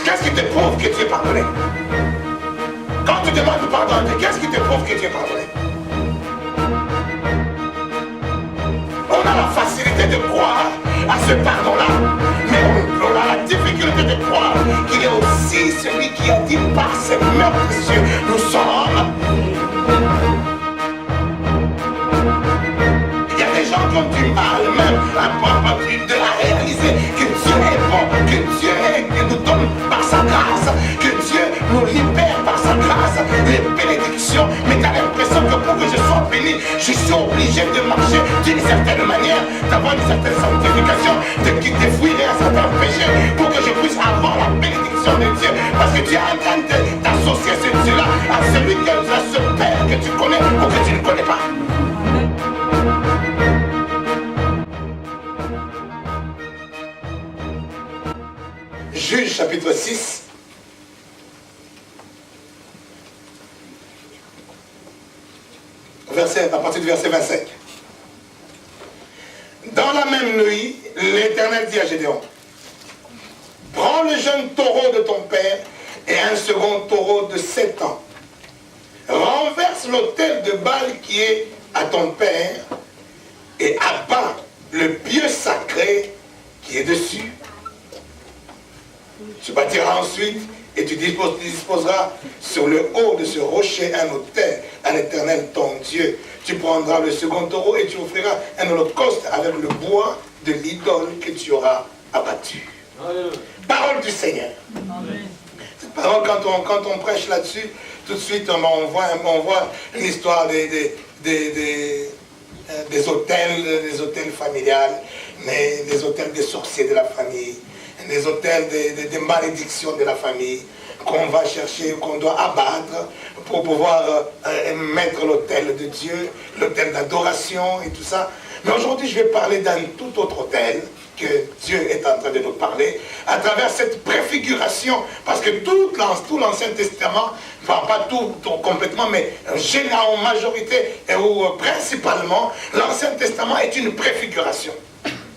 Qu'est-ce qui te prouve que tu es pardonné? Quand tu demandes pardon à Dieu, qu'est-ce qui te prouve que tu es pardonné? On a la facilité de croire à ce pardon-là, mais on a la difficulté de croire qu'il est aussi celui qui a dit par ses meurtres, nous sommes. Il y a des gens qui ont du mal même à de la réaliser que Dieu est bon, que Dieu nous donne par sa grâce, que Dieu nous libère par sa grâce, les bénédictions, mais tu as l'impression que pour que je sois béni, je suis obligé de marcher d'une certaine manière, d'avoir une certaine sanctification, de quitter, fuir à certains péchés, pour que je puisse avoir la bénédiction de Dieu, parce que tu es en train d'associer ce Dieu-là à celui qui est ce Père que tu connais ou que tu ne connais pas. Juge chapitre 6. À partir du verset 25. Dans la même nuit, l'Éternel dit à Gédéon, prends le jeune taureau de ton père et un second taureau de 7 ans. Renverse l'autel de Baal qui est à ton père et abat le pieu sacré qui est dessus. Tu bâtiras ensuite et tu disposeras sur le haut de ce rocher un autel à l'Éternel ton Dieu. Tu prendras le second taureau et tu offriras un holocauste avec le bois de l'idole que tu auras abattu. Parole du Seigneur. Amen. Cette parole, quand on prêche là-dessus, tout de suite on voit l'histoire des hôtels familiales, mais des hôtels des sorciers de la famille, des hôtels des malédictions de la famille, qu'on va chercher, qu'on doit abattre pour pouvoir mettre l'autel de Dieu, l'autel d'adoration et tout ça. Mais aujourd'hui, je vais parler d'un tout autre autel que Dieu est en train de nous parler à travers cette préfiguration, parce que tout l'Ancien Testament, enfin pas tout complètement, mais en majorité ou principalement, l'Ancien Testament est une préfiguration.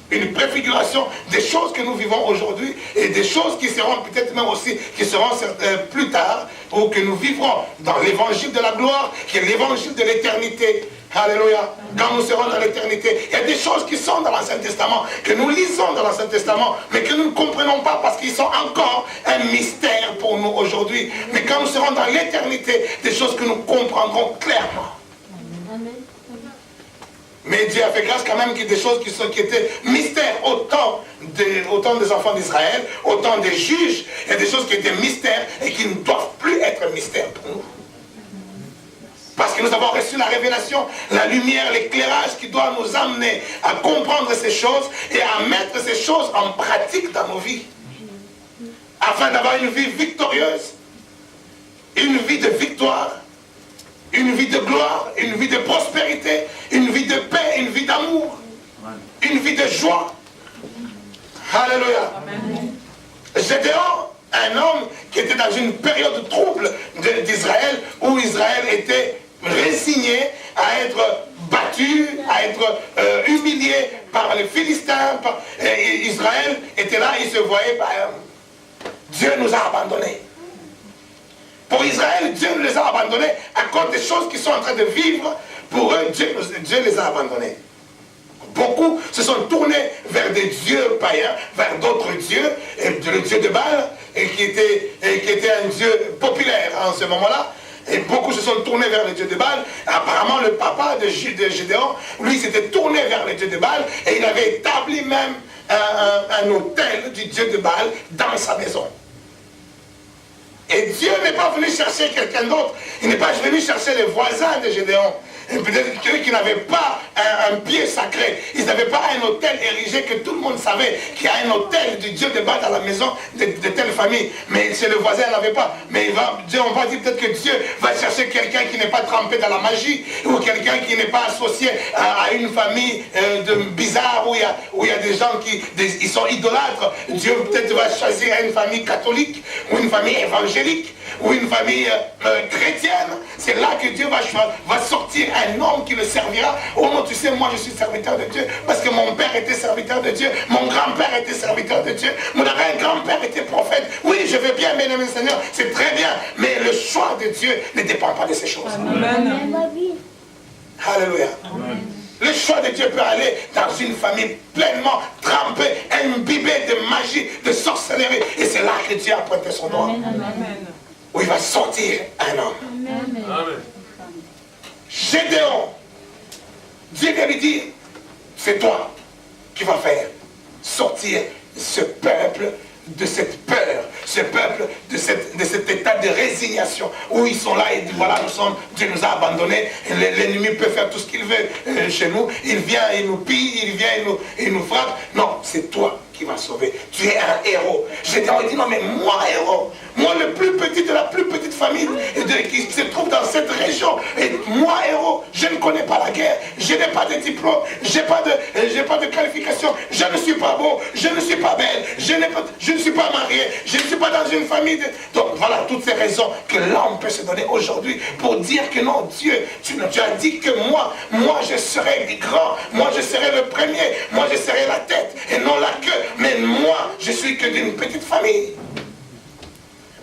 Une préfiguration des choses que nous vivons aujourd'hui et des choses qui seront peut-être même aussi, qui seront plus tard, ou que nous vivrons dans l'évangile de la gloire, qui est l'évangile de l'éternité. Alléluia. Quand nous serons dans l'éternité, il y a des choses qui sont dans l'Ancien Testament, que nous lisons dans l'Ancien Testament, mais que nous ne comprenons pas parce qu'ils sont encore un mystère pour nous aujourd'hui. Mais quand nous serons dans l'éternité, des choses que nous comprendrons clairement. Amen. Mais Dieu a fait grâce quand même qu'il y a des choses qui étaient mystères autant des enfants d'Israël, autant des juges. Il y a des choses qui étaient mystères et qui ne doivent plus être mystères pour nous. Parce que nous avons reçu la révélation, la lumière, l'éclairage qui doit nous amener à comprendre ces choses et à mettre ces choses en pratique dans nos vies. Afin d'avoir une vie victorieuse, une vie de victoire, une vie de gloire, une vie de prospérité, une vie de paix, une vie d'amour, une vie de joie. Alléluia. Gédéon, un homme qui était dans une période trouble d'Israël, où Israël était résigné à être battu, à être humilié par les Philistins. Israël était là, il se voyait, Dieu nous a abandonnés. Pour Israël, Dieu nous les a abandonnés à cause des choses qu'ils sont en train de vivre. Pour eux, Dieu les a abandonnés. Beaucoup se sont tournés vers des dieux païens, vers d'autres dieux, et le dieu de Baal, qui était un dieu populaire en ce moment-là. Et beaucoup se sont tournés vers le dieu de Baal. Apparemment, le papa de Gédéon, lui, s'était tourné vers le dieu de Baal, et il avait établi même un autel du dieu de Baal dans sa maison. Et Dieu n'est pas venu chercher quelqu'un d'autre. Il n'est pas venu chercher les voisins de Gédéon. Peut-être ceux qui n'avaient pas un pied sacré. Ils n'avaient pas un autel érigé que tout le monde savait qu'il y a un autel du Dieu de Baal dans la maison de telle famille. Mais chez le voisin, il n'avait pas. Mais on va dire peut-être que Dieu va chercher quelqu'un qui n'est pas trempé dans la magie, ou quelqu'un qui n'est pas associé à une famille bizarre où il y a des gens ils sont idolâtres. Dieu peut-être va choisir une famille catholique, ou une famille évangélique, ou une famille chrétienne. C'est là que Dieu va sortir un homme qui le servira. Oh non, tu sais, moi je suis serviteur de Dieu parce que mon père était serviteur de Dieu, mon grand-père était serviteur de Dieu, mon grand-père était prophète. Oui, je veux bien, bien aimer le Seigneur, c'est très bien. Mais le choix de Dieu ne dépend pas de ces choses. Amen. Alléluia. Le choix de Dieu peut aller dans une famille pleinement trempée, imbibée de magie, de sorcellerie. Et c'est là que Dieu a pointé son doigt. Où il va sortir un homme. Amen. Gédéon, Dieu vient lui dire, c'est toi qui vas faire sortir ce peuple de cette peur, ce peuple de cet état de résignation où ils sont là et disent voilà, Dieu nous a abandonnés, l'ennemi peut faire tout ce qu'il veut chez nous, il vient, il nous pille, il vient, il nous frappe. Non, c'est toi qui vas sauver. Tu es un héros. Gédéon dit non mais moi héros, moi le plus petit de la plus petite famille qui se trouve dans cette région, et moi héros, je ne connais pas la guerre, je n'ai pas de diplôme, je n'ai pas de qualification, je ne suis pas beau, je ne suis pas belle, je ne suis pas marié, je ne suis pas dans une famille Donc voilà toutes ces raisons que l'homme peut se donner aujourd'hui pour dire que non, Dieu, tu as dit que moi je serai grand, moi je serai le premier, moi je serai la tête et non la queue, mais moi je suis que d'une petite famille.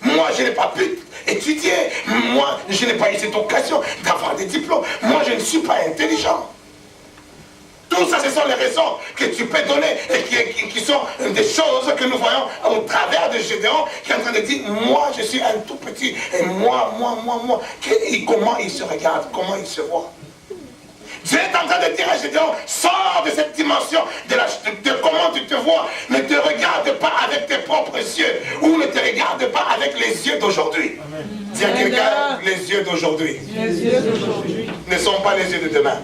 Moi, je n'ai pas pu étudier. Moi, je n'ai pas eu cette occasion d'avoir des diplômes. Moi, je ne suis pas intelligent. Tout ça, ce sont les raisons que tu peux donner et qui sont des choses que nous voyons au travers de Gédéon qui est en train de dire, moi, je suis un tout petit. Et moi. Et comment il se regarde, comment il se voit. Dieu est en train de dire à Gédéon, sors de cette dimension de comment tu te vois. Ne te regarde pas avec tes propres yeux ou ne te regarde pas avec les yeux d'aujourd'hui. Dis à quelqu'un, les yeux d'aujourd'hui ne sont pas les yeux de demain.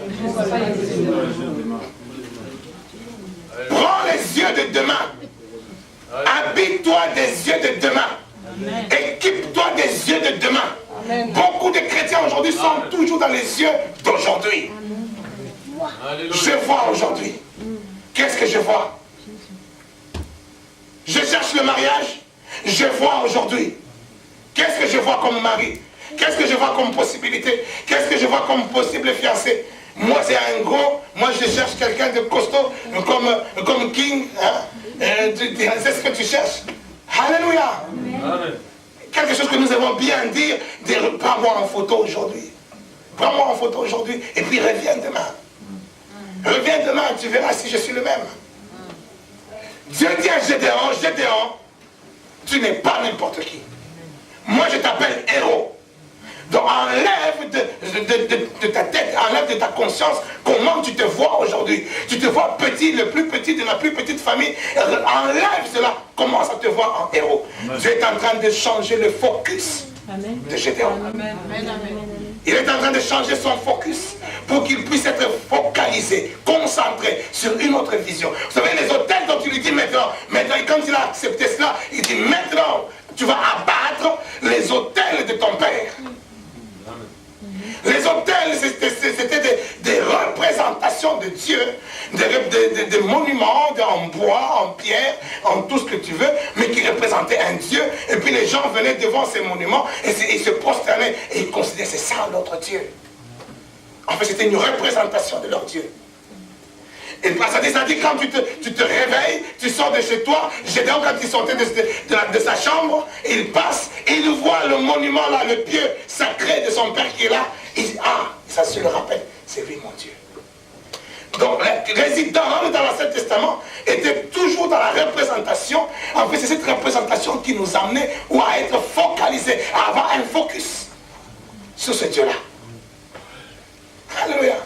Prends les yeux de demain. Habille-toi des yeux de demain. Équipe-toi des yeux de demain. Beaucoup de chrétiens aujourd'hui sont toujours dans les yeux d'aujourd'hui. Je vois aujourd'hui. Qu'est-ce que je vois? Je cherche le mariage. Je vois aujourd'hui. Qu'est-ce que je vois comme mari? Qu'est-ce que je vois comme possibilité? Qu'est-ce que je vois comme possible fiancé? Moi, c'est un gros. Moi, je cherche quelqu'un de costaud, comme King. Hein? C'est ce que tu cherches. Alléluia. Amen. Quelque chose que nous avons bien dire. Prends-moi en photo aujourd'hui. Prends-moi en photo aujourd'hui. Et puis reviens demain. Reviens demain, tu verras si je suis le même. Dieu dit à Gédéon, tu n'es pas n'importe qui. Moi, je t'appelle héros. Donc, enlève de ta tête, enlève de ta conscience comment tu te vois aujourd'hui. Tu te vois petit, le plus petit de la plus petite famille. Enlève cela. Commence à te voir en héros. Dieu est en train de changer le focus de Gédéon. Il est en train de changer son focus pour qu'il puisse être focalisé, concentré sur une autre vision. Vous savez, les hôtels dont tu lui dis maintenant, quand il a accepté cela, il dit maintenant, tu vas abattre les hôtels de ton père. Les hôtels, c'était des représentations de Dieu, des monuments en bois, en pierre, en tout ce que tu veux, mais qui représentaient un Dieu. Et puis les gens venaient devant ces monuments et ils se prosternaient et ils considéraient c'est ça notre Dieu. En fait, c'était une représentation de leur Dieu. Et ça dit quand tu te réveilles, tu sors de chez toi. Gédéon, quand il sortait de sa chambre, il passe et il voit le monument là, le pieu sacré de son père qui est là. Il dit, ah, ça se le rappelle, c'est lui mon Dieu. Donc, les résidents dans l'Ancien Testament étaient toujours dans la représentation. En fait, c'est cette représentation qui nous amenait à être focalisés, à avoir un focus sur ce Dieu-là. Alléluia.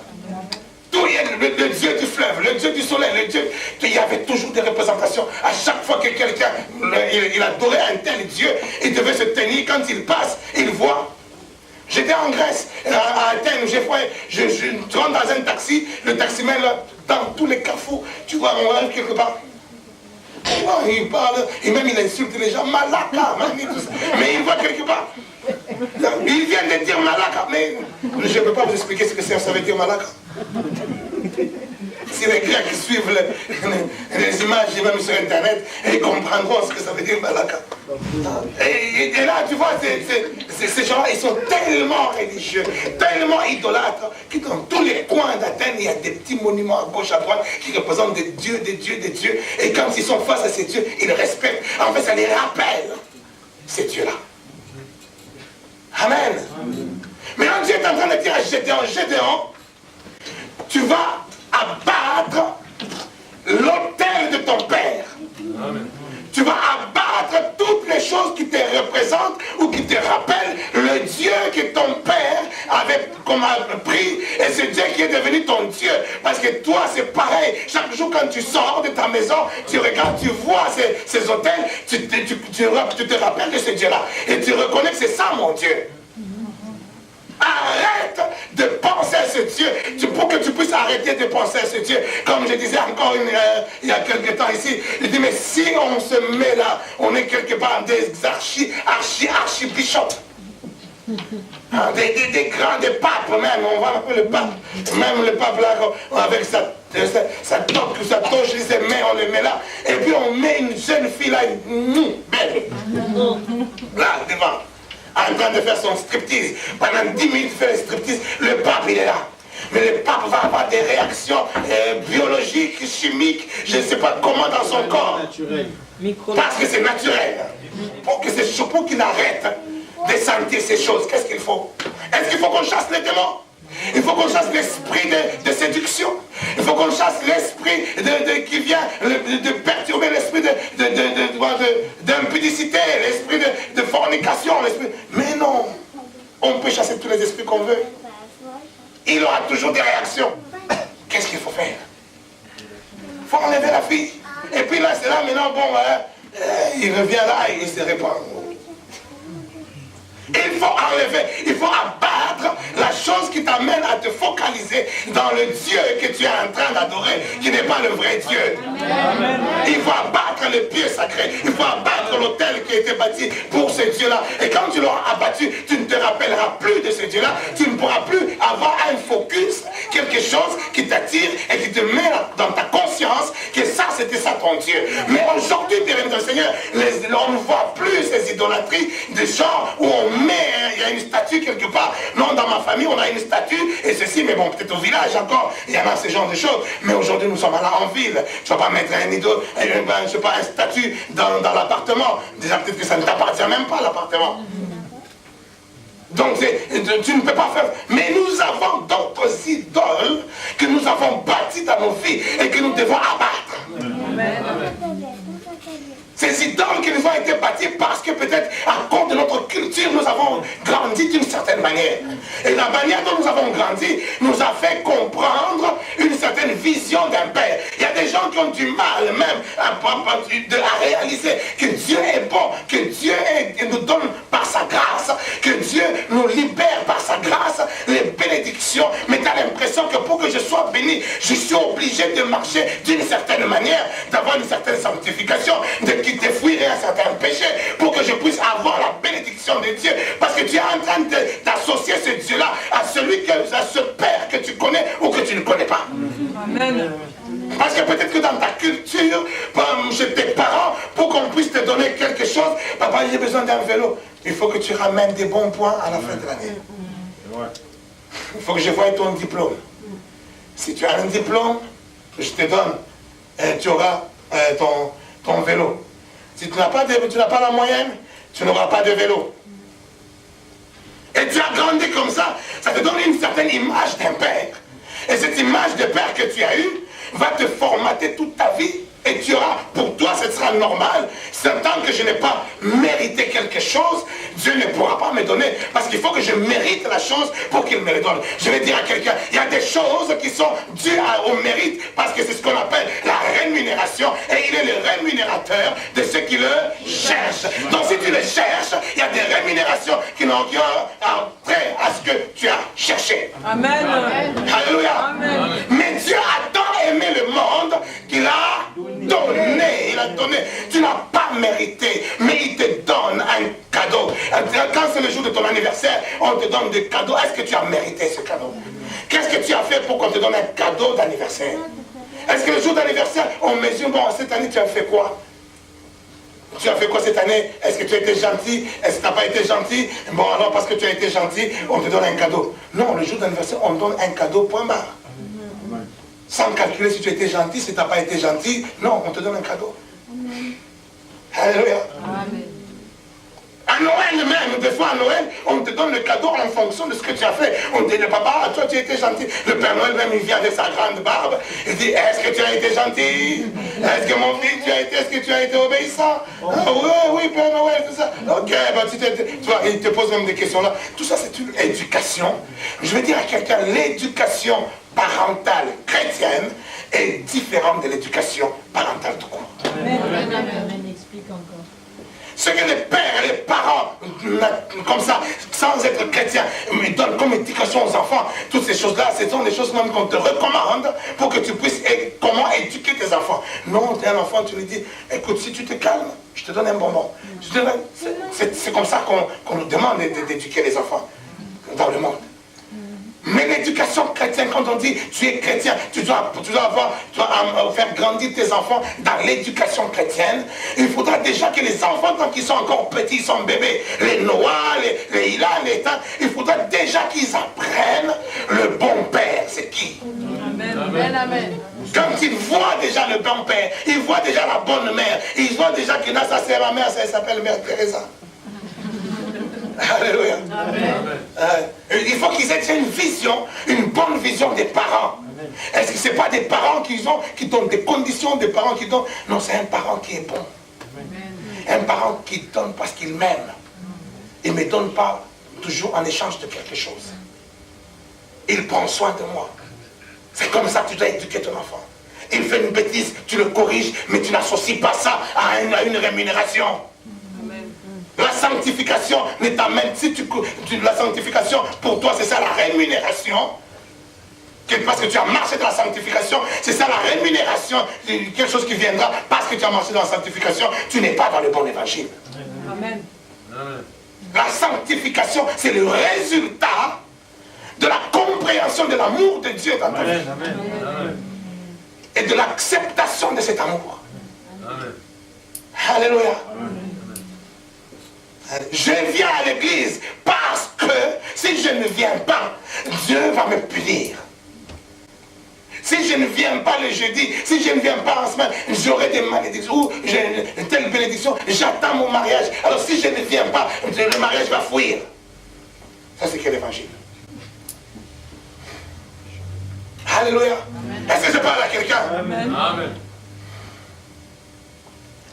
Le Dieu du fleuve, le Dieu du soleil, le Dieu, il y avait toujours des représentations. À chaque fois que quelqu'un, il adorait un tel Dieu, il devait se tenir. Quand il passe, il voit. J'étais en Grèce, à Athènes, je rentre dans un taxi, le taximène, dans tous les carrefours, tu vois, on arrive quelque part. Il parle, et même il insulte les gens, Malaka, mais il voit quelque part. Il vient de dire Malaka, mais je ne peux pas vous expliquer ce que ça veut dire Malaka. Si les Grecs qui suivent les images, même sur Internet, ils comprendront ce que ça veut dire Malaka. Et là, tu vois, ces gens-là, ils sont tellement religieux, tellement idolâtres, que dans tous les coins d'Athènes, il y a des petits monuments à gauche, à droite, qui représentent des dieux. Et quand ils sont face à ces dieux, ils respectent. En fait, ça les rappelle c'est Dieu-là. Amen. Maintenant, Dieu est en train de dire à Gédéon, Gédéon, tu vas abattre l'autel de ton père. Amen. Tu vas abattre toutes les choses qui te représentent ou qui te rappellent le Dieu que ton père avait comme pris, et c'est Dieu qui est devenu ton Dieu. Parce que toi, c'est pareil. Chaque jour, quand tu sors de ta maison, tu regardes, tu vois ces autels, tu te rappelles de ce Dieu-là. Et tu reconnais que c'est ça, mon Dieu. Arrête de penser à ce Dieu, pour que tu puisses arrêter de penser à ce Dieu. Comme je disais encore il y a quelques temps ici, je dis, mais si on se met là, on est quelque part des archibishops. Hein, des grands, des papes même, on voit un peu le pape. Même le pape là, avec sa toque ou sa toche, ses mains, on le met là. Et puis on met une jeune fille là, belle. Là, devant. En train de faire son striptease. Pendant 10 minutes, il fait le striptease. Le pape, il est là. Mais le pape va avoir des réactions biologiques, chimiques, je ne sais pas comment dans son corps. Parce que c'est naturel. Pour qu'il arrête de sentir ces choses, qu'est-ce qu'il faut? Est-ce qu'il faut qu'on chasse les démons? Il faut qu'on chasse l'esprit de séduction. Il faut qu'on chasse l'esprit qui vient de perturber l'esprit d'impudicité, l'esprit de fornication. Mais non, on peut chasser tous les esprits qu'on veut. Il aura toujours des réactions. Qu'est-ce qu'il faut faire? Il faut enlever la fille. Et puis là, c'est là, maintenant, bon, il revient là et il se répand. Il faut enlever, il faut abattre la chose qui t'amène à te focaliser dans le Dieu que tu es en train d'adorer, qui n'est pas le vrai Dieu. Amen. Il faut abattre le pieu sacré, il faut abattre l'autel qui a été bâti pour ce Dieu-là. Et quand tu l'auras abattu, tu ne te rappelleras plus de ce Dieu-là, tu ne pourras plus avoir un focus, quelque chose qui t'attire et qui te met dans ta conscience que ça, c'était ça ton Dieu. Mais aujourd'hui, bien Seigneur, on ne voit plus ces idolâtries de genre où on met, il y a une statue quelque part. Non, dans ma famille, on a une statue et ceci, mais bon, peut-être au village encore, il y en a ce genre de choses. Mais aujourd'hui, nous sommes là en ville. Tu ne vas pas mettre un idole, je sais pas, un statut dans l'appartement. Déjà, peut-être que ça ne t'appartient même pas, l'appartement. Donc, tu ne peux pas faire. Mais nous avons d'autres idoles que nous avons bâties dans nos vies et que nous devons abattre. Amen. Ces idoles qui nous ont été bâties parce que peut-être à cause de notre culture, nous avons grandi d'une certaine manière. Et la manière dont nous avons grandi nous a fait comprendre une certaine vision d'un père. Il y a des gens qui ont du mal même à réaliser que Dieu est bon, que Dieu nous donne par sa grâce, que Dieu nous libère par sa grâce, les bénédictions. Mais tu as l'impression que pour que je sois béni, je suis obligé de marcher d'une certaine manière, d'avoir une certaine sanctification, de quitter, fuir un certain péché pour que je puisse avoir la bénédiction de Dieu. Parce que tu es en train d'associer ce Dieu-là à ce Père que tu connais ou que tu ne connais pas. Amen. Parce que peut-être que dans ta culture, chez tes parents, pour qu'on puisse te donner quelque chose, papa, j'ai besoin d'un vélo. Il faut que tu ramènes des bons points à la fin de l'année. Il faut que je voie ton diplôme. Si tu as un diplôme, je te donne, tu auras ton vélo. Si tu n'as pas la moyenne, tu n'auras pas de vélo. Et tu as grandi comme ça, ça te donne une certaine image d'un père. Et cette image de père que tu as eue va te formater toute ta vie. Et tu auras, pour toi, ce sera normal. Tant que je n'ai pas mérité quelque chose, Dieu ne pourra pas me donner. Parce qu'il faut que je mérite la chose pour qu'il me le donne. Je vais dire à quelqu'un, il y a des choses qui sont dues au mérite, parce que c'est ce qu'on appelle la rémunération. Et il est le rémunérateur de ceux qui le cherchent. Donc si tu le cherches, il y a des rémunérations qui n'ont trait à ce que tu as cherché. Amen. Alléluia. Amen. Mais Dieu a tant aimé le monde qu'il a donné, il a donné. Tu n'as pas mérité, mais il te donne un cadeau. Quand c'est le jour de ton anniversaire, on te donne des cadeaux. Est-ce que tu as mérité ce cadeau? Qu'est-ce que tu as fait pour qu'on te donne un cadeau d'anniversaire? Est-ce que le jour d'anniversaire, on mesure, bon, cette année, tu as fait quoi? Tu as fait quoi cette année? Est-ce que tu as été gentil? Est-ce que tu n'as pas été gentil? Bon, alors parce que tu as été gentil, on te donne un cadeau. Non, le jour d'anniversaire, on donne un cadeau, point barre. Sans calculer si tu as été gentil, si tu n'as pas été gentil. Non, on te donne un cadeau. Amen. Alléluia. Amen. même, des fois à Noël, on te donne le cadeau en fonction de ce que tu as fait. On te dit, papa, toi tu as été gentil. Le Père Noël même, il vient avec sa grande barbe. Il dit, est-ce que tu as été gentil? Est-ce que mon fils, est-ce que tu as été obéissant? Ah, oui, Père Noël, tout ça. Ok, bah, tu vois, il te pose même des questions là. Tout ça, c'est une éducation. Je vais dire à quelqu'un, l'éducation parentale chrétienne est différente de l'éducation parentale tout court. Amen. Explique encore. Ce que les pères et les parents, comme ça, sans être chrétiens, donnent comme éducation aux enfants, toutes ces choses-là, ce sont des choses même qu'on te recommande pour que tu puisses comment éduquer tes enfants. Non, tu es un enfant, tu lui dis, écoute, si tu te calmes, je te donne un bonbon. C'est comme ça qu'on nous demande d'éduquer les enfants dans le monde. Mais l'éducation chrétienne, quand on dit tu es chrétien, tu dois faire grandir tes enfants dans l'éducation chrétienne. Il faudra déjà que les enfants, tant qu'ils sont encore petits, ils sont bébés, les Noah, les Ilan, les Tan, il faudra déjà qu'ils apprennent le bon père, c'est qui? Amen. Quand ils voient déjà le bon père, ils voient déjà la bonne mère, ils voient déjà que là, ça c'est ma mère, ça s'appelle Mère Teresa. Alléluia. Il faut qu'ils aient une vision, une bonne vision des parents. Est-ce que ce n'est pas des parents qui donnent des conditions, des parents qui donnent? Non, c'est un parent qui est bon. Un parent qui donne parce qu'il m'aime. Il ne me donne pas toujours en échange de quelque chose. Il prend soin de moi. C'est comme ça que tu dois éduquer ton enfant. Il fait une bêtise, tu le corriges, mais tu n'associes pas ça à une rémunération. La sanctification ne t'amène, la sanctification pour toi c'est ça la rémunération, parce que tu as marché dans la sanctification, c'est ça la rémunération, quelque chose qui viendra parce que tu as marché dans la sanctification, tu n'es pas dans le bon évangile. Amen. La sanctification c'est le résultat de la compréhension de l'amour de Dieu dans ta vie. Et de l'acceptation de cet amour. Alléluia. Je viens à l'église parce que si je ne viens pas, Dieu va me punir. Si je ne viens pas le jeudi, si je ne viens pas en semaine, j'aurai des malédictions, ou j'ai une telle bénédiction, j'attends mon mariage. Alors si je ne viens pas, le mariage va fuir. Ça c'est quel évangile? Alléluia. Est-ce que je parle à quelqu'un? Amen.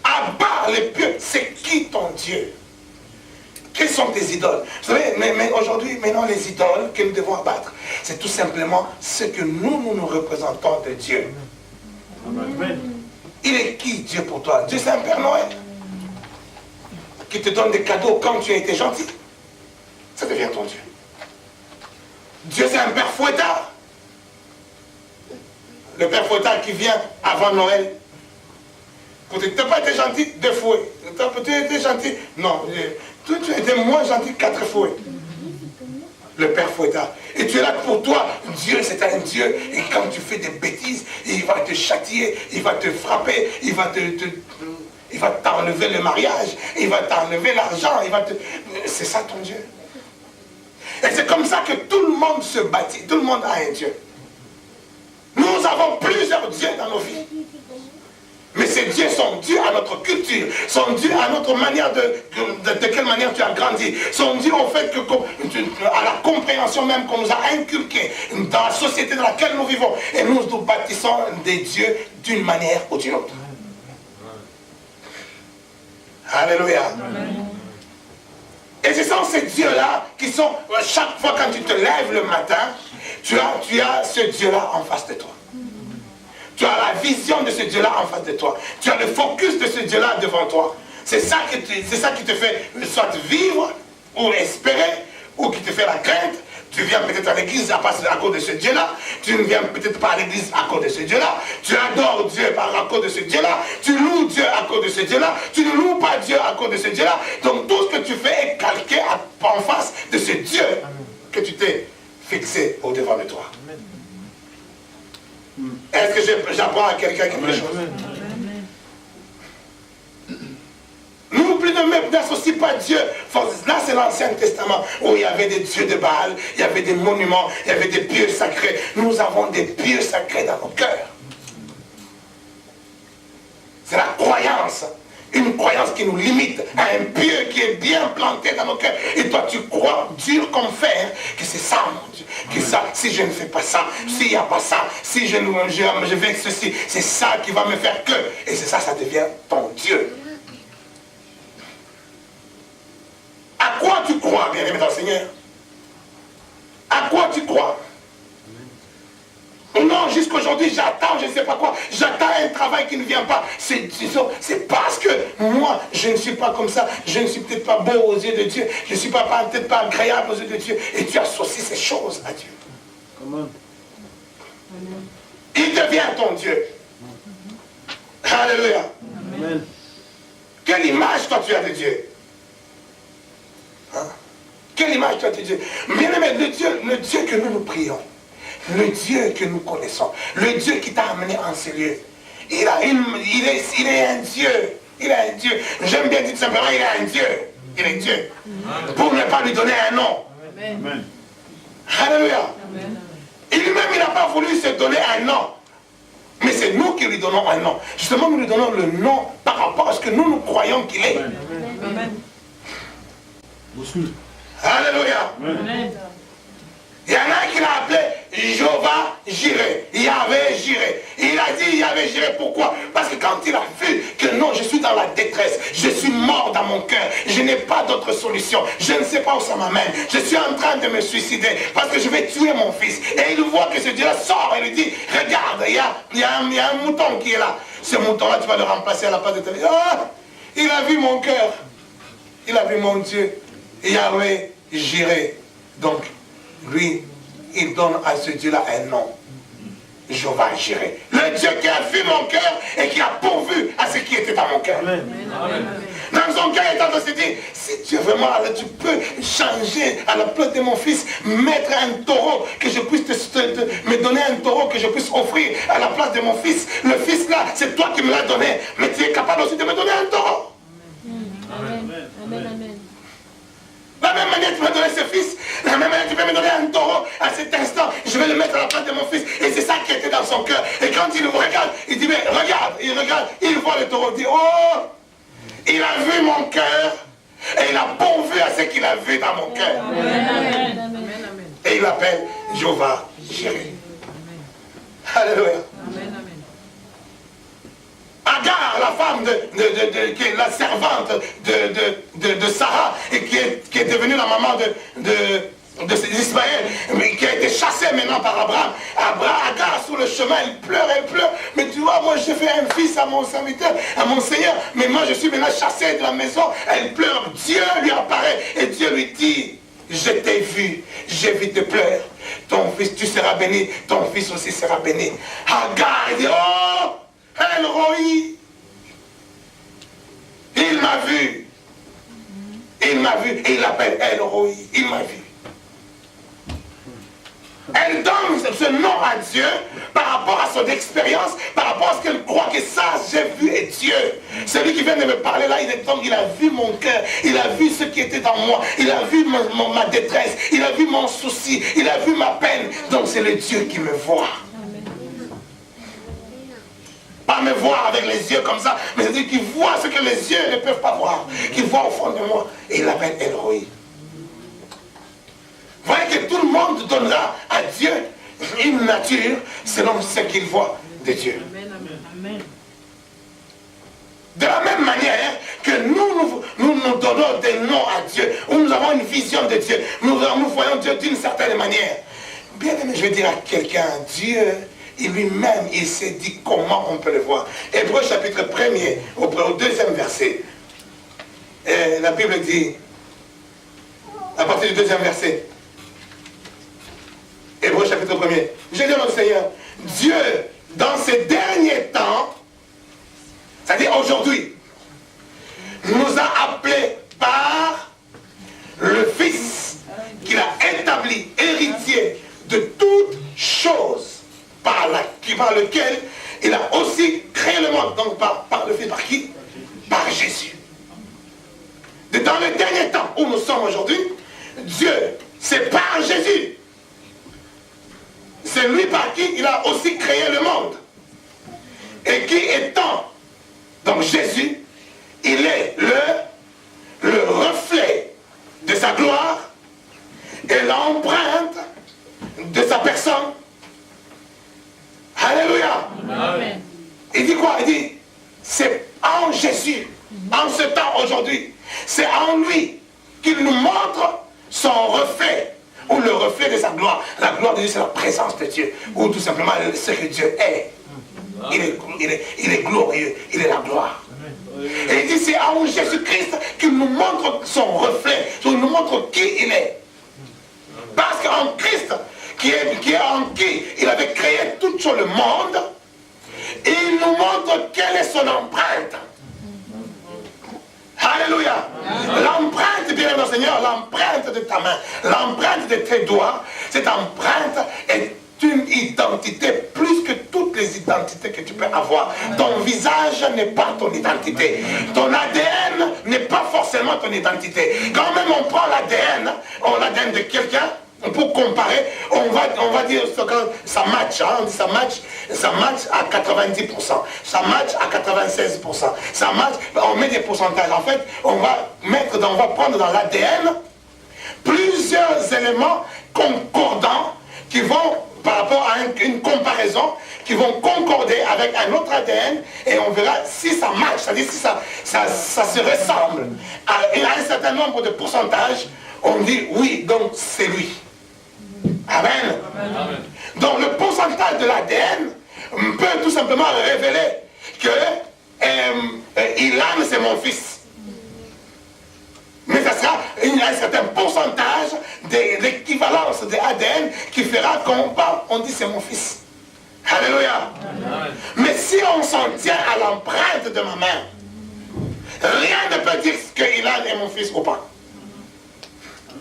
Abat les pieux, c'est qui ton Dieu? Quelles sont tes idoles? Vous savez, mais aujourd'hui, maintenant, les idoles que nous devons abattre, c'est tout simplement ce que nous représentons de Dieu. Amen. Il est qui Dieu pour toi? Dieu c'est un Père Noël qui te donne des cadeaux quand tu as été gentil. Ça devient ton Dieu. Dieu c'est un Père fouettard. Le Père fouettard qui vient avant Noël. Tu n'as pas été gentil, 2 fouets. Tu as été gentil, non. Tu as été moins gentil, 4 fouets. Le Père fouettard. Et tu es là pour toi. Dieu, c'est un Dieu. Et quand tu fais des bêtises, il va te châtier, il va te frapper, il va t'enlever le mariage, il va t'enlever l'argent, c'est ça ton Dieu. Et c'est comme ça que tout le monde se bâtit. Tout le monde a un Dieu. Nous avons plusieurs dieux dans nos vies. Mais ces dieux sont dus à notre culture, sont dus à notre manière de quelle manière tu as grandi, sont dus au fait que, à la compréhension même qu'on nous a inculquée dans la société dans laquelle nous vivons. Et nous bâtissons des dieux d'une manière ou d'une autre. Alléluia. Amen. Et ce sont ces dieux-là qui sont, chaque fois quand tu te lèves le matin, tu as ce Dieu-là en face de toi. Tu as la vision de ce Dieu-là en face de toi. Tu as le focus de ce Dieu-là devant toi. C'est ça qui te fait soit vivre ou espérer, ou qui te fait la crainte. Tu viens peut-être à l'église à cause de ce Dieu-là. Tu ne viens peut-être pas à l'église à cause de ce Dieu-là. Tu adores Dieu à cause de ce Dieu-là. Tu loues Dieu à cause de ce Dieu-là. Tu ne loues pas Dieu à cause de ce Dieu-là. Donc tout ce que tu fais est calqué en face de ce Dieu que tu t'es fixé au-devant de toi. Est-ce que j'apprends à quelqu'un quelque chose? N'oublie de même, n'associe pas Dieu. Là, c'est l'Ancien Testament où il y avait des dieux de Baal, il y avait des monuments, il y avait des pieux sacrés. Nous avons des pieux sacrés dans nos cœurs. C'est la croyance une croyance qui nous limite à un pieu qui est bien planté dans nos cœurs. Et toi, tu crois dur comme fer que c'est ça, mon Dieu. Que ça, si je ne fais pas ça, s'il n'y a pas ça, si je vais ceci, c'est ça qui va me faire que. Et c'est ça, ça devient ton Dieu. À quoi tu crois, bien-aimé dans le Seigneur? À quoi tu crois? Non, jusqu'aujourd'hui, j'attends, je ne sais pas quoi. J'attends un travail qui ne vient pas. C'est parce que moi, je ne suis pas comme ça. Je ne suis peut-être pas beau aux yeux de Dieu. Je ne suis peut-être pas agréable aux yeux de Dieu. Et tu associes ces choses à Dieu. Comment? Il devient ton Dieu. Alléluia. Amen. Quelle image toi tu as de Dieu? Hein? Quelle image toi tu as de Dieu? Bien aimé, le Dieu que nous prions, le Dieu que nous connaissons, le Dieu qui t'a amené en ces lieux, il est un Dieu. Il est un Dieu. J'aime bien dire simplement, il est un Dieu. Il est Dieu. Pour ne pas lui donner un nom. Amen. Alléluia. Lui-même, il n'a pas voulu se donner un nom. Mais c'est nous qui lui donnons un nom. Justement, nous lui donnons le nom par rapport à ce que nous croyons qu'il est. Amen. Alléluia. Amen. Il y en a qui l'a appelé Jéhovah Jireh, Yahvé Jireh. Il a dit Yahvé Jireh, pourquoi? Parce que quand il a vu que non, je suis dans la détresse, je suis mort dans mon cœur, je n'ai pas d'autre solution, je ne sais pas où ça m'amène, je suis en train de me suicider parce que je vais tuer mon fils. Et il voit que ce Dieu-là sort et lui dit, regarde, il y a un mouton qui est là. Ce mouton-là, tu vas le remplacer à la place de ta vie. Ah, il a vu mon cœur, il a vu mon Dieu, Yahvé Jireh. Donc, lui, il donne à ce Dieu-là un nom. Jéhovah Jireh. Le Dieu qui a vu mon cœur et qui a pourvu à ce qui était dans mon cœur. Dans son cœur, il est en train de se dire, si tu es vraiment là, tu peux changer à la place de mon fils, mettre un taureau, que je puisse me donner un taureau que je puisse offrir à la place de mon fils. Le fils là, c'est toi qui me l'as donné, mais tu es capable aussi de me donner un taureau. Amen. Amen. Amen. La même manière tu m'as donné ce fils, la même manière tu peux me donner un taureau à cet instant, je vais le mettre à la place de mon fils. Et c'est ça qui était dans son cœur. Et quand il le regarde, il dit, mais regarde, il voit le taureau, il dit, oh, il a vu mon cœur, et il a pourvu à ce qu'il a vu dans mon cœur. Amen. Et il l'appelle Jéhovah Jireh. Alléluia. Agar, la femme qui est la servante de Sarah et qui est devenue la maman d'Ismaël, mais qui a été chassée maintenant par Abraham. Agar, sur le chemin, elle pleure. Mais tu vois, moi j'ai fait un fils à mon serviteur, à mon Seigneur, mais moi je suis maintenant chassée de la maison. Elle pleure, Dieu lui apparaît et Dieu lui dit, je t'ai vu, j'ai vu tes pleurs. Ton fils, tu seras béni, ton fils aussi sera béni. Agar, il dit, oh, El Roi, il m'a vu, et il l'appelle El Roi, il m'a vu. Elle donne ce nom à Dieu par rapport à son expérience, par rapport à ce qu'elle croit que ça, j'ai vu et Dieu. Celui qui vient de me parler là, il a vu mon cœur, il a vu ce qui était dans moi, il a vu ma détresse, il a vu mon souci, il a vu ma peine. Donc c'est le Dieu qui me voit. Pas me voir avec les yeux comme ça, mais c'est-à-dire qu'il voit ce que les yeux ne peuvent pas voir, qu'il voit au fond de moi. Et il l'appelle El Roi. Vous voyez que tout le monde donnera à Dieu une nature selon ce qu'il voit de Dieu. De la même manière que nous donnons des noms à Dieu, où nous avons une vision de Dieu, nous voyons Dieu d'une certaine manière. Bien aimé, je vais dire à quelqu'un, Dieu, lui-même, il s'est dit comment on peut le voir. Hébreux chapitre 1er, au 2e verset. Et la Bible dit, à partir du 2e verset, Hébreux chapitre 1er, je dis à notre Seigneur, Dieu, dans ces derniers temps, c'est-à-dire aujourd'hui, nous a appelés par le Fils qu'il a établi, héritier de toutes choses, par lequel il a aussi créé le monde. Donc par le Fils, par qui? Par Jésus. Dans le dernier temps où nous sommes aujourd'hui, Dieu, c'est par Jésus. C'est lui par qui il a aussi créé le monde. Et qui étant, donc Jésus, il est le reflet de sa gloire et l'empreinte de sa personne. Alléluia. Amen. Il dit quoi? Il dit, c'est en Jésus, en ce temps aujourd'hui, c'est en lui qu'il nous montre son reflet, ou le reflet de sa gloire. La gloire de Dieu, c'est la présence de Dieu, ou tout simplement ce que Dieu est. Il est glorieux, il est la gloire. Et il dit, c'est en Jésus-Christ qu'il nous montre son reflet, qu'il nous montre qui il est. Parce qu'en Christ, qui est en qui il avait créé tout sur le monde, il nous montre quelle est son empreinte. Alléluia. L'empreinte, bien aimé Seigneur, l'empreinte de ta main, l'empreinte de tes doigts, cette empreinte est une identité plus que toutes les identités que tu peux avoir. Ton visage n'est pas ton identité. Ton ADN n'est pas forcément ton identité. Quand même on prend l'ADN de quelqu'un, pour comparer, on va dire que ça match, hein, ça match à 90%, ça match à 96%, ça match, on met des pourcentages. En fait, on va prendre dans l'ADN plusieurs éléments concordants qui vont, par rapport à une comparaison, qui vont concorder avec un autre ADN et on verra si ça match, c'est-à-dire si ça se ressemble à un certain nombre de pourcentages, on dit oui, donc c'est lui. Amen. Amen. Donc le pourcentage de l'ADN peut tout simplement révéler que Ilan c'est mon fils. Mais ça sera un certain pourcentage de l'équivalence de l'ADN qui fera qu'on dit c'est mon fils. Alléluia. Amen. Mais si on s'en tient à l'empreinte de ma main, rien ne peut dire que Ilan est mon fils ou pas.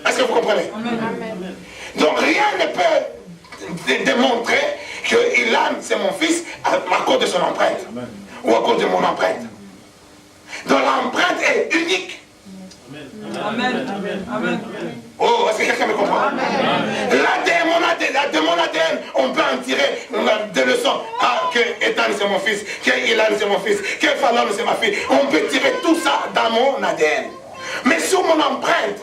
Est-ce que vous comprenez? Amen. Donc rien ne peut démontrer que Ilan c'est mon fils à cause de son empreinte. Amen. Ou à cause de mon empreinte. Donc l'empreinte est unique. Amen. Amen. Amen. Oh, est-ce que quelqu'un me comprend? De mon ADN, on peut en tirer des leçons. Ah, que Ethan c'est mon fils, que Ilan c'est mon fils, que Fallon c'est ma fille. On peut tirer tout ça dans mon ADN. Mais sur mon empreinte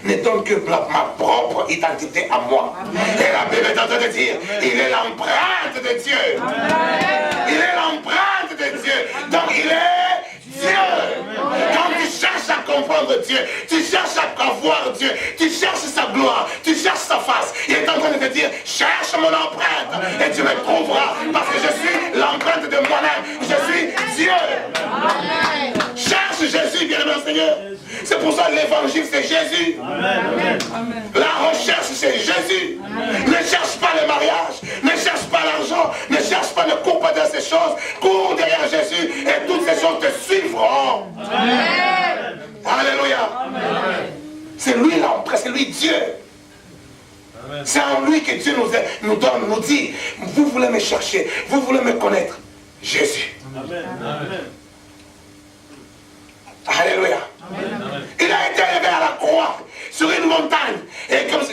ne donne que ma propre identité à moi. Amen. Et la Bible est en train de dire, il est l'empreinte de Dieu. Amen. Il est l'empreinte de Dieu. Donc il est Dieu. Quand tu cherches à comprendre Dieu, tu cherches à voir Dieu, tu cherches sa gloire, tu cherches sa face, il est en train de te dire, cherche mon empreinte et tu me trouveras parce que je suis l'empreinte de moi-même. Je suis Dieu. Amen. Cherche Jésus, bien-aimé Seigneur. C'est pour ça que l'évangile c'est Jésus. Amen. La recherche c'est Jésus. Amen. Ne cherche pas le mariage, ne cherche pas l'argent, ne cherche pas, ne cours pas dans ces choses. Cours derrière Jésus et toutes ces choses te suivront. Amen. Alléluia. C'est lui l'empreinte, c'est lui Dieu. C'est en lui que Dieu nous donne, nous dit, vous voulez me chercher, vous voulez me connaître. Jésus. Amen. Alléluia. Amen. Il a été élevé à la croix, sur une montagne. Et comme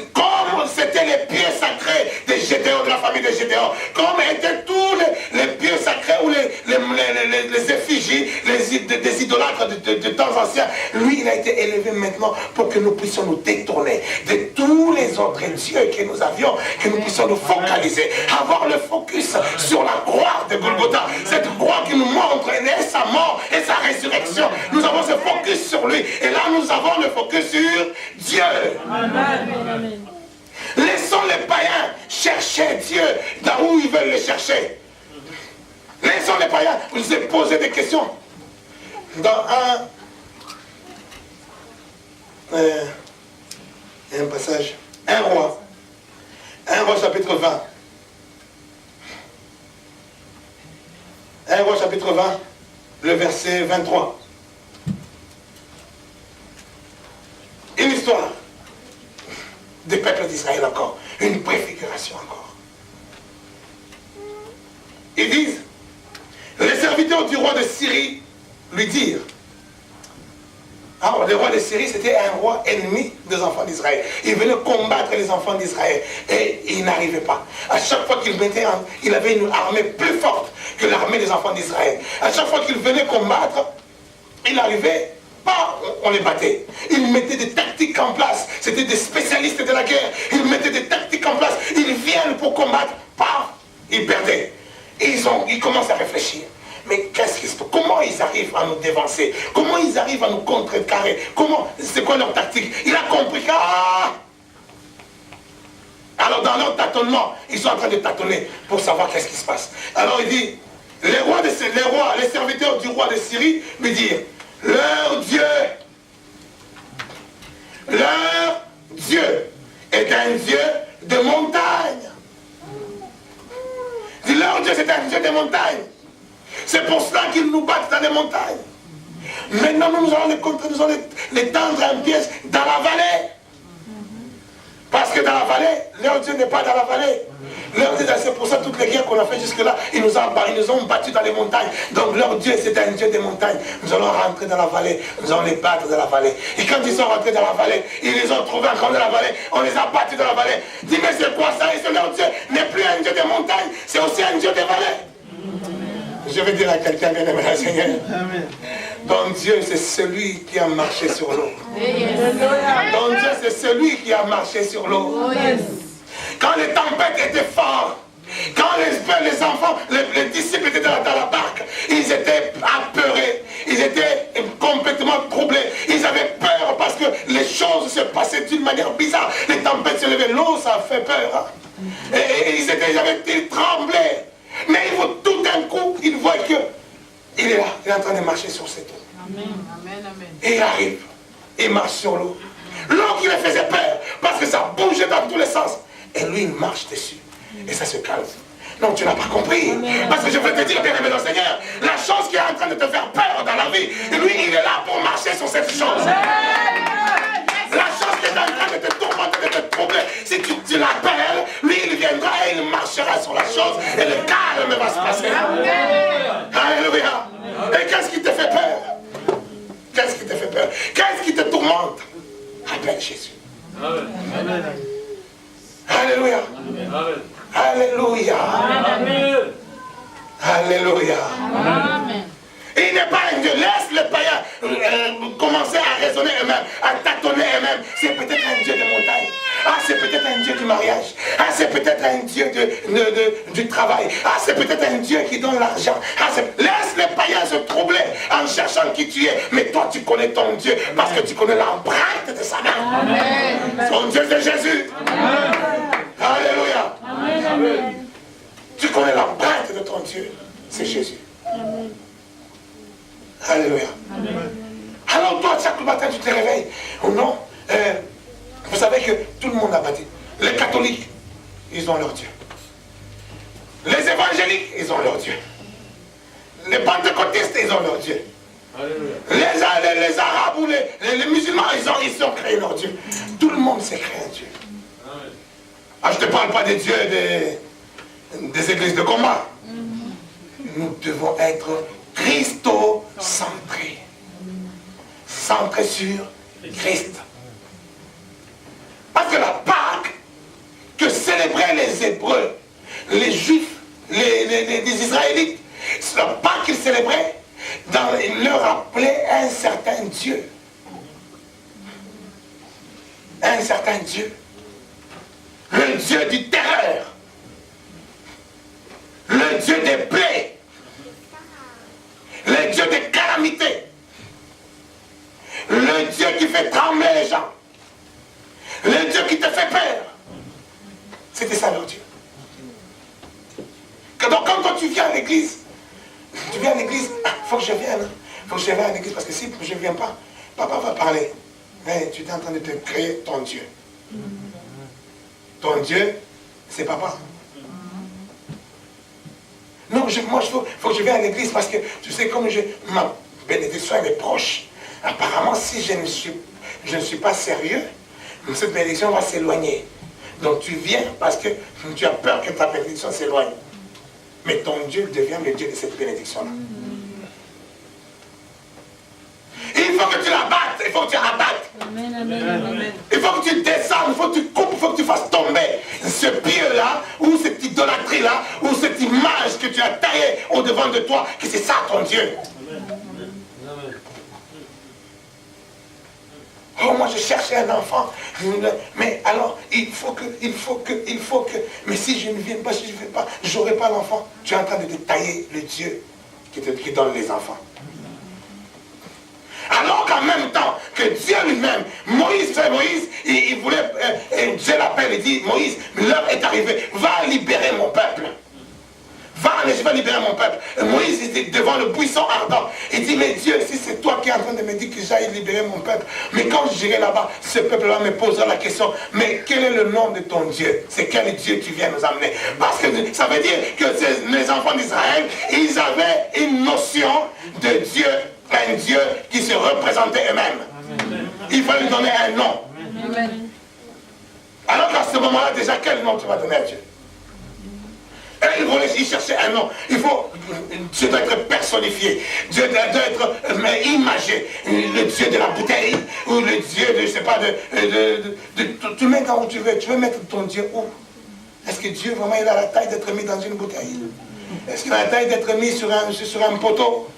c'était les pieds sacrés des Gédéons, de la famille de Gédéons, comme étaient tous les pieds sacrés ou les effigies, des idolâtres de temps anciens, lui, il a été élevé maintenant pour que nous puissions nous détourner de tous les autres dieux que nous avions, que nous puissions nous focaliser, avoir le focus sur la croix de Golgotha. Cette croix qui nous montre sa mort et sa résurrection. Nous avons ce focus sur lui. Et là, nous avons le focus sur Dieu. Amen. Laissons les païens chercher Dieu dans où ils veulent le chercher. Laissons les païens vous poser des questions. Dans un passage, un roi chapitre 20. Un roi chapitre 20, le verset 23. Une histoire des peuples d'Israël encore, une préfiguration encore. Ils disent, les serviteurs du roi de Syrie lui dirent, alors le roi de Syrie c'était un roi ennemi des enfants d'Israël. Il venait combattre les enfants d'Israël et il n'arrivait pas. À chaque fois qu'il mettait, il avait une armée plus forte que l'armée des enfants d'Israël. À chaque fois qu'il venait combattre, il arrivait, pas on les battait. Il mettait des tactiques en place. C'était des spécialistes de la guerre. Ils mettaient des tactiques en place. Ils viennent pour combattre, pas, ils perdaient. Et ils commencent à réfléchir. Mais comment ils arrivent à nous dévancer? Comment ils arrivent à nous contrecarrer? C'est quoi leur tactique? Il a compris que... Alors dans leur tâtonnement, ils sont en train de tâtonner pour savoir qu'est-ce qui se passe. Alors il dit, les serviteurs du roi de Syrie lui disent, leur Dieu est un Dieu de montagne. Dit, leur Dieu c'est un Dieu de montagne. C'est pour cela qu'ils nous battent dans les montagnes. Maintenant, nous allons les contrer, nous allons les tendre un piège dans la vallée. Parce que dans la vallée, leur Dieu n'est pas dans la vallée. Leur Dieu, c'est pour ça toutes les guerres qu'on a fait jusque-là, ils nous ont battus dans les montagnes. Donc leur Dieu, c'est un Dieu des montagnes. Nous allons rentrer dans la vallée, nous allons les battre dans la vallée. Et quand ils sont rentrés dans la vallée, ils les ont trouvés encore dans la vallée, on les a battus dans la vallée. Dis, mais c'est quoi ça? Et leur Dieu n'est plus un Dieu des montagnes, c'est aussi un Dieu des vallées. Je vais dire à quelqu'un, bien aimé, Seigneur, ton Dieu, c'est celui qui a marché sur l'eau. Ton Dieu, c'est celui qui a marché sur l'eau. Quand les tempêtes étaient fortes, quand les enfants, les disciples étaient dans la barque, ils étaient apeurés, ils étaient complètement troublés, ils avaient peur parce que les choses se passaient d'une manière bizarre. Les tempêtes se levaient, l'eau, ça a fait peur. Et ils tremblaient. Mais tout d'un coup, il voit qu'il est là, il est en train de marcher sur cette eau. Amen. Amen. Amen. Et il arrive, il marche sur l'eau. L'eau qui lui faisait peur, parce que ça bougeait dans tous les sens. Et lui, il marche dessus. Et ça se calme. Non, tu n'as pas compris. Parce que je veux te dire, bien aimé dans le Seigneur, la chose qui est en train de te faire peur dans la vie, lui, il est là pour marcher sur cette chose. La chose qui est en train de te tourmenter, de te troubler, si tu l'appelles, lui, il viendra et il marchera sur la chose et le calme va se passer. Alléluia. Et qu'est-ce qui te fait peur? Qu'est-ce qui te fait peur? Qu'est-ce qui te tourmente? Appelle Jésus. Amen. Alléluia. Alléluia. Alléluia. Amen. Il n'est pas un Dieu. Laisse les païens commencer à raisonner eux-mêmes, à tâtonner eux-mêmes. C'est peut-être un Dieu de montagne. Ah, c'est peut-être un Dieu du mariage. Ah, c'est peut-être un Dieu du travail. Ah, c'est peut-être un Dieu qui donne l'argent. Ah, laisse les païens se troubler en cherchant qui tu es. Mais toi, tu connais ton Dieu parce que tu connais l'empreinte de sa main. Amen. Son Dieu, c'est Jésus. Amen. Alléluia. Amen. Amen. Tu connais l'empreinte de ton Dieu. C'est Jésus. Amen. Alléluia. Amen. Alors toi, chaque matin, tu te réveilles. Ou non, vous savez que tout le monde a bâti. Les catholiques, ils ont leur Dieu. Les évangéliques, ils ont leur Dieu. Les pentecôtistes, ils ont leur Dieu. Les arabes ou les musulmans, ils ont créé leur Dieu. Tout le monde s'est créé un Dieu. Ah, je ne te parle pas des dieux des églises de combat. Nous devons être Christo-centrés. Centrés sur Christ. Parce que la Pâque que célébraient les Hébreux, les Juifs, les Israélites, la Pâque qu'ils célébraient, ils leur appelaient un certain Dieu. Un certain Dieu. Le Dieu du terreur. Le Dieu des plaies. Le Dieu des calamités. Le Dieu qui fait trembler les gens. Le Dieu qui te fait peur. C'était ça leur Dieu. Donc quand tu viens à l'église, il faut que je vienne. Il faut que je vienne à l'église parce que si je ne viens pas, papa va parler. Mais tu es en train de te créer ton Dieu. Ton Dieu, c'est papa. Non, moi, il faut que je vienne à l'église parce que, tu sais, comme ma bénédiction, elle est proche. Apparemment, si je ne suis pas sérieux, cette bénédiction va s'éloigner. Donc, tu viens parce que tu as peur que ta bénédiction s'éloigne. Mais ton Dieu devient le Dieu de cette bénédiction-là. Il faut que tu la battes, il faut que tu la battes. Amen, amen, amen. Il faut que tu descendes, il faut que tu coupes, il faut que tu fasses tomber ce pieu-là, ou cette idolâtrie-là, ou cette image que tu as taillée au devant de toi, que c'est ça ton Dieu. Oh, moi je cherchais un enfant. Mais alors, il faut que. Mais si je ne viens pas, si je ne fais pas, je n'aurai pas l'enfant. Tu es en train de tailler le Dieu qui donne les enfants. Alors qu'en même temps que Dieu lui-même, Moïse, il voulait, Dieu l'appelle et dit, Moïse, l'heure est arrivée, va libérer mon peuple. Je vais libérer mon peuple. Et Moïse était devant le buisson ardent. Il dit, mais Dieu, si c'est toi qui es en train de me dire que j'aille libérer mon peuple, mais quand j'irai là-bas, ce peuple-là me posera la question, mais quel est le nom de ton Dieu? C'est quel Dieu tu viens nous amener? Parce que ça veut dire que les enfants d'Israël, ils avaient une notion de Dieu, un Dieu qui se représentait eux-mêmes. Il fallait lui donner un nom. Amen. Alors qu'à ce moment-là, déjà, quel nom tu vas donner à Dieu? Il cherchait un nom. Dieu doit être personnifié. Dieu doit être imagé. Le Dieu de la bouteille, ou le Dieu de, je sais pas, tu mets quand tu veux. Tu veux mettre ton Dieu où? Est-ce que Dieu vraiment il a la taille d'être mis dans une bouteille? Est-ce qu'il a la taille d'être mis sur un poteau?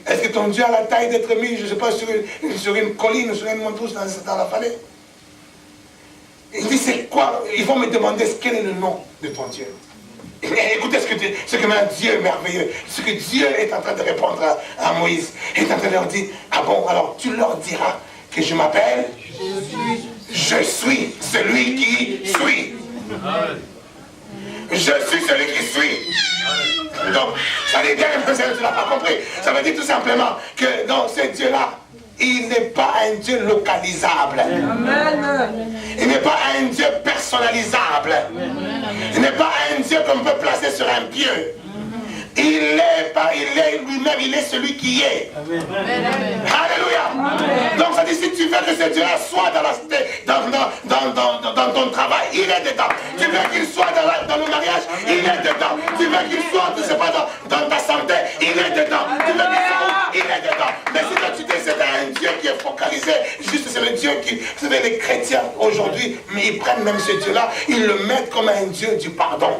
Est-ce que ton Dieu a la taille d'être mis, je ne sais pas, sur une colline, sur une montagne dans la vallée? Il dit, c'est quoi? Ils vont me demander quel est le nom de ton Dieu. Écoutez ce que un Dieu merveilleux, ce que Dieu est en train de répondre à Moïse. Il est en train de leur dire, ah bon, alors tu leur diras que je m'appelle, je suis celui qui suis. Je suis celui qui suis. Donc, ça veut dire bien, tu n'as pas compris. Ça veut dire tout simplement que dans ce Dieu-là, il n'est pas un Dieu localisable. Amen. Il n'est pas un Dieu personnalisable. Il n'est pas un Dieu qu'on peut placer sur un pieu. Il est lui-même, il est celui qui est. Amen. Alléluia. Amen. Donc ça dit, si tu veux que ce Dieu-là soit dans ton travail, il est dedans. Tu veux qu'il soit dans le mariage, il est dedans. Tu veux qu'il soit, je sais pas, dans ta santé, il est dedans. Tu veux qu'il soit, il est dedans. Mais si toi tu dis c'est un Dieu qui est focalisé, juste c'est le Dieu qui, vous savez, les chrétiens aujourd'hui, mais ils prennent même ce Dieu-là, ils le mettent comme un Dieu du pardon.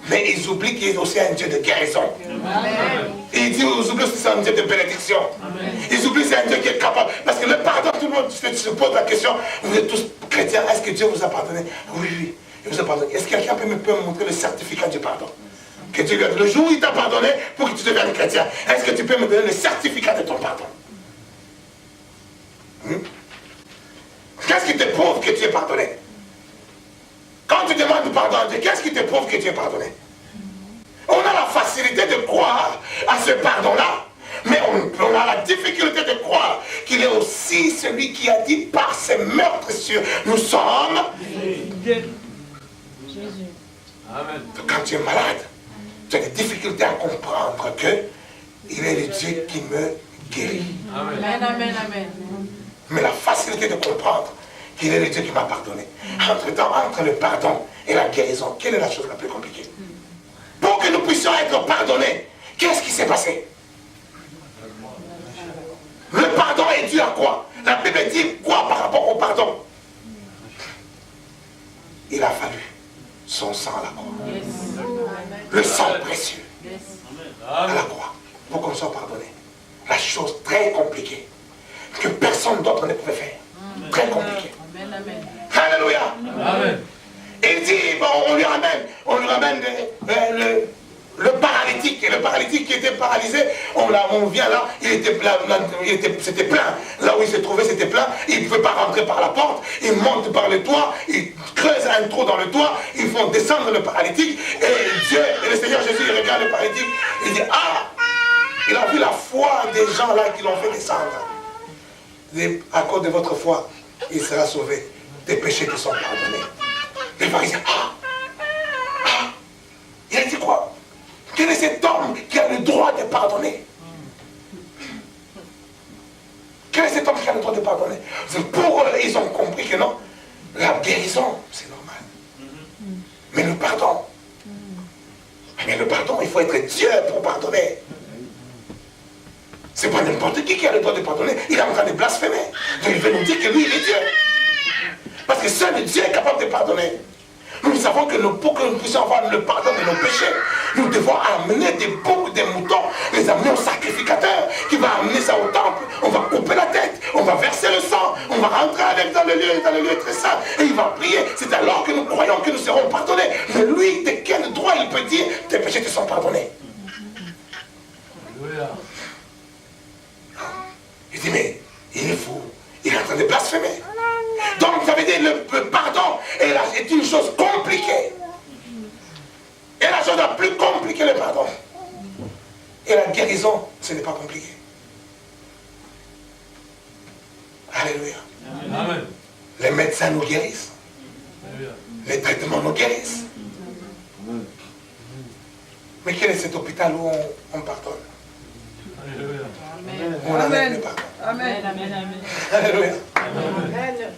Mais ils oublient qu'il est aussi un Dieu de guérison. Amen. Et ils oublient que c'est un Dieu de bénédiction. Amen. Ils oublient que c'est un Dieu qui est capable. Parce que le pardon, tout le monde se pose la question, vous êtes tous chrétiens, est-ce que Dieu vous a pardonné? Oui, oui, il vous a pardonné. Est-ce que quelqu'un peut me montrer le certificat du pardon? Que Dieu lui a dit, le jour où il t'a pardonné pour que tu deviennes chrétien, est-ce que tu peux me donner le certificat de ton pardon? Qu'est-ce qui te prouve que tu es pardonné? Quand tu demandes pardon à Dieu, qu'est-ce qui te prouve que tu es pardonné? On a la facilité de croire à ce pardon-là, mais on a la difficulté de croire qu'il est aussi celui qui a dit par ses meurtres sur nous sommes. Jésus. Amen. Quand tu es malade, tu as des difficultés à comprendre qu'il est le Dieu qui me guérit. Amen. Amen, amen. Mais la facilité de comprendre qu'il est le Dieu qui m'a pardonné. Entre le pardon et la guérison, quelle est la chose la plus compliquée? Pour que nous puissions être pardonnés, qu'est-ce qui s'est passé? Le pardon est dû à quoi? La Bible dit quoi par rapport au pardon? Il a fallu son sang à la croix. Le sang précieux à la croix pour qu'on soit pardonné. La chose très compliquée que personne d'autre ne pouvait faire. Très compliqué. Amen. Alléluia. Amen. Il dit, bon, on lui ramène le paralytique, et le paralytique qui était paralysé, on vient là, c'était plein. Là où il se trouvait, c'était plein. Il ne pouvait pas rentrer par la porte. Il monte par le toit, il creuse un trou dans le toit, ils font descendre le paralytique, et Dieu, et le Seigneur Jésus, il regarde le paralytique, il dit, ah, il a vu la foi des gens là qui l'ont fait descendre. À cause de votre foi, il sera sauvé. Des péchés qui sont pardonnés. Les pharisiens, il a dit quoi? Quel est cet homme qui a le droit de pardonner? Quel est cet homme qui a le droit de pardonner? Pour eux, ils ont compris que non, la guérison, c'est normal. Mais le pardon, il faut être Dieu pour pardonner. C'est pas n'importe qui a le droit de pardonner. Il est en train de blasphémer. Donc il veut nous dire que lui, il est Dieu. Parce que seul Dieu est capable de pardonner. Nous savons que pour que nous puissions avoir le pardon de nos péchés, nous devons amener des boucs, des moutons, les amener au sacrificateur qui va amener ça au temple. On va couper la tête, on va verser le sang, on va rentrer avec dans le lieu très saint et il va prier. C'est alors que nous croyons que nous serons pardonnés. Mais lui, de quel droit il peut dire tes péchés te sont pardonnés? Il dit mais il est fou, il est en train de blasphémer. Donc ça veut dire le pardon est une chose compliquée. Et la chose la plus compliquée, le pardon. Et la guérison, ce n'est pas compliqué. Alléluia. Amen. Les médecins nous guérissent. Alléluia. Les traitements nous guérissent. Mais quel est cet hôpital où on pardonne? Alléluia. Où on enlève le pardon. Amen. Amen. Alléluia. Amen.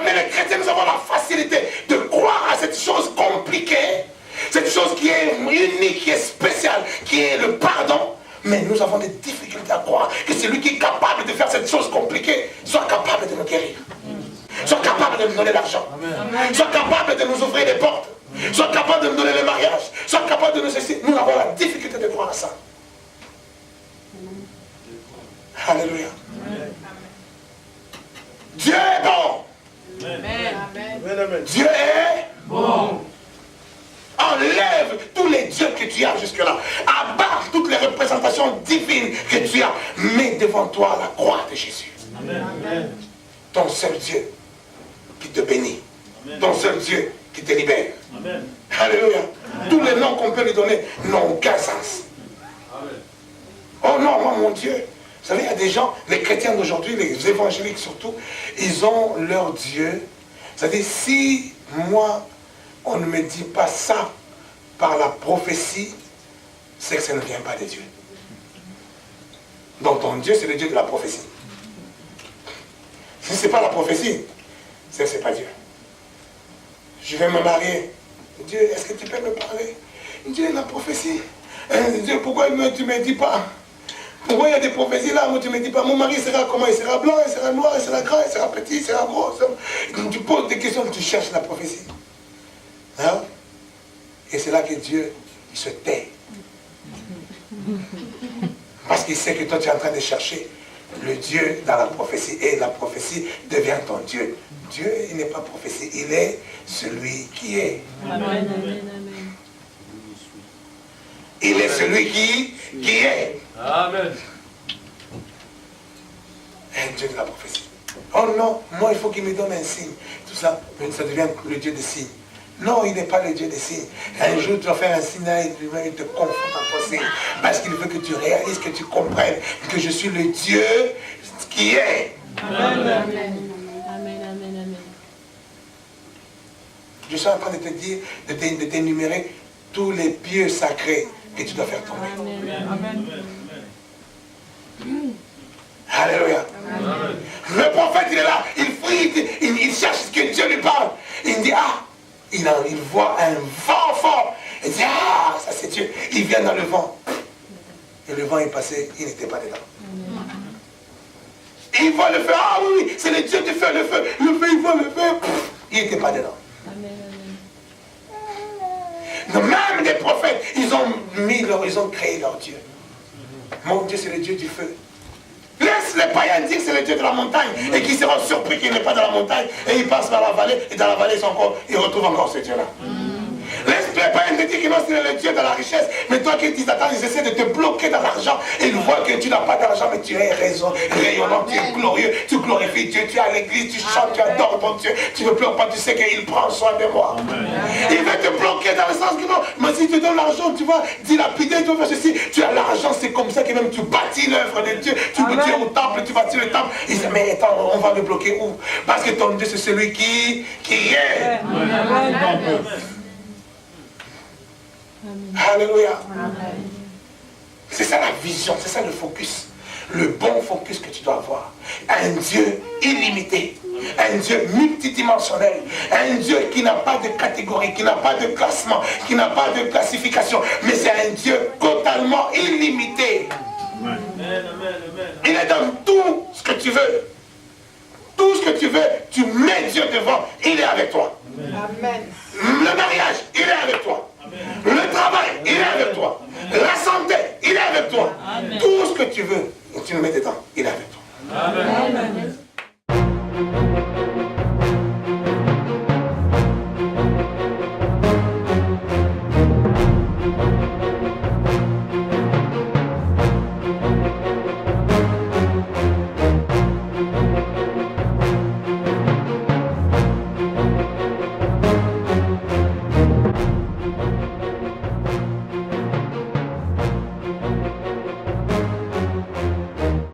Mais les chrétiens, nous avons la facilité de croire à cette chose compliquée, cette chose qui est unique, qui est spéciale, qui est le pardon. Mais nous avons des difficultés à croire que celui qui est capable de faire cette chose compliquée soit capable de nous guérir, soit capable de nous donner l'argent, soit capable de nous ouvrir des portes, soit capable de nous donner le mariage, soit capable de nous ceci. Nous avons la difficulté de croire à ça. Alléluia. Dieu est bon. Amen. Dieu est bon. Enlève tous les dieux que tu as jusque-là. Abat toutes les représentations divines que tu as. Mets devant toi la croix de Jésus. Amen. Ton seul Dieu qui te bénit. Ton seul Dieu qui te libère. Amen. Alléluia. Tous les noms qu'on peut lui donner n'ont aucun sens. Oh non, moi mon Dieu. Vous savez, il y a des gens, les chrétiens d'aujourd'hui, les évangéliques surtout, ils ont leur Dieu. C'est-à-dire, si moi, on ne me dit pas ça par la prophétie, c'est que ça ne vient pas de Dieu. Donc ton Dieu, c'est le Dieu de la prophétie. Si ce n'est pas la prophétie, c'est que ce n'est pas Dieu. Je vais me marier. Dieu, est-ce que tu peux me parler? Dieu, la prophétie. Dieu, pourquoi tu ne me dis pas? Pourquoi il y a des prophéties là, moi tu ne me dis pas, mon mari sera comment? Il sera blanc, il sera noir, il sera grand, il sera petit, il sera gros. Tu poses des questions, tu cherches la prophétie. Hein? Et c'est là que Dieu, il se tait. Parce qu'il sait que toi tu es en train de chercher le Dieu dans la prophétie. Et la prophétie devient ton Dieu. Dieu, il n'est pas prophétie, il est celui qui est. Amen. Il est celui qui est. Amen. Un Dieu de la prophétie. Oh non, moi il faut qu'il me donne un signe. Tout ça, mais ça devient le Dieu des signes. Non, il n'est pas le Dieu des signes. Un jour tu vas faire un signe là, il te confronte à ton signe. Parce qu'il veut que tu réalises, que tu comprennes que je suis le Dieu qui est. Amen. Je suis en train de te dire, de t'énumérer tous les pieux sacrés que tu dois faire tomber. Amen. Alléluia. Amen. Le prophète, il est là, il fouille, il cherche ce que Dieu lui parle. Il dit, ah, il voit un vent fort. Il dit, ah, ça c'est Dieu. Il vient dans le vent. Et le vent est passé, il n'était pas dedans. Il voit le feu, ah oui, c'est le Dieu du feu, le feu, il voit le feu, il n'était pas dedans. Même les prophètes, ils ont créé leur Dieu. Mon Dieu, c'est le Dieu du feu. Laisse les païens dire que c'est le Dieu de la montagne et qu'ils seront surpris qu'il n'est pas dans la montagne et ils passent par la vallée et dans la vallée ils retrouvent encore ce Dieu-là. Laisse les païens te dire que non, c'est le Dieu de la richesse, mais toi qui t'attends, ils essaient de te bloquer dans l'argent et ils voient que tu n'as pas d'argent, mais tu es rayonnant, tu es glorieux, tu glorifies Dieu, tu es à l'église, tu chantes, tu adores ton Dieu, tu ne pleures pas, tu sais qu'il prend soin de moi. Il veut te bloquer dans le sens que non, mais si tu donnes l'argent, tu vas dilapider, tu vas faire ceci, tu as l'argent, c'est comme ça que même tu bâtis l'œuvre de Dieu, tu es au temple, tu bâtis le temple. Il dit, mais attends, on va le bloquer où? Parce que ton Dieu, c'est celui qui est. Alléluia. C'est ça la vision, c'est ça le focus. Le bon focus que tu dois avoir. Un Dieu illimité. Un Dieu multidimensionnel. Un Dieu qui n'a pas de catégorie, qui n'a pas de classement, qui n'a pas de classification. Mais c'est un Dieu totalement illimité. Il est dans tout ce que tu veux. Tout ce ce que tu veux, tu mets Dieu devant, il est avec toi. Amen. Le mariage, il est avec toi. Le travail, il est avec toi. La santé, il est avec toi. Tout ce que tu veux, tu le mets dedans, il est avec toi. Amen. Amen.